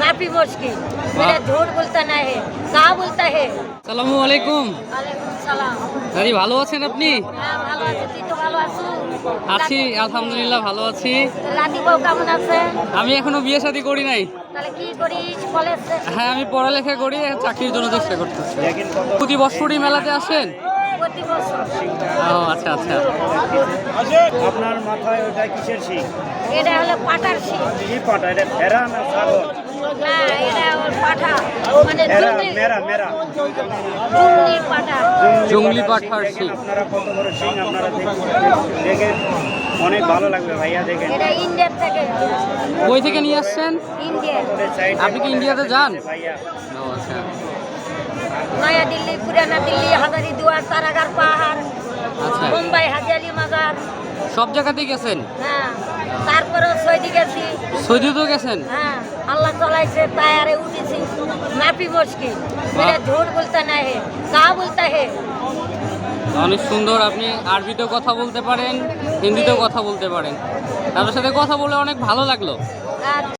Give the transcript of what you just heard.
माफी मुश्किल मेरा झूठ बोलता नहीं है कहा बोलता है। আসসালামু আলাইকুম। वालेकुम सलाम। দাদি ভালো আছেন আপনি? হ্যাঁ ভালো আছি, তুই তো ভালো আছো? আছি আলহামদুলিল্লাহ ভালো আছি। লাতি বউ কেমন আছে? আমি এখনো বিয়ে শাদী করি নাই। তাহলে কি করিস কলেজ? হ্যাঁ আমি পড়ালেখা করি, চাকরির জন্য চেষ্টা করতেছি। প্রতি বছরই মেলাতে আসেন? প্রতি বছর। ও আচ্ছা আচ্ছা। আপনার মাথায় ওটা কিসের শিং? এটা হলো পাটার শিং। কি পাটা? এটা ভেড়া না ছাগল? না এটা ওর পাঠা মানে মেরা জঙ্গলি মেরা মেরা জঙ্গলি পাঠা। জঙ্গলি পাঠার শিং। আপনারা কত বড় শিং, আপনারা দেখেন অনেক ভালো লাগবে ভাইয়া, দেখেন। এটা ইন্ডিয়া থেকে। কই থেকে নিয়ে আসছেন? ইন্ডিয়া। আপনি কি ইন্ডিয়াতে যান? ভাইয়া ও আচ্ছা নয়া দিল্লি, পুরানা দিল্লি, হাজারি দুয়ার, তারাগার পাহাড়, আচ্ছা। মুম্বাই হাজারি মাজার। সব জায়গাতেই গেছেন? হ্যাঁ তারপরে সৌদি গেছি। সৌদিতেও গেছেন? हाँ अल्लाह चलाइसे टायरे उठी माफी मुश्किल मेरा झूठ बोलता नहीं है कहा बोलता है। অনেক সুন্দর, আপনি আরবিতেও কথা বলতে পারেন, হিন্দিতেও কথা বলতে পারেন। আপনার সাথে কথা বলে অনেক ভালো লাগলো।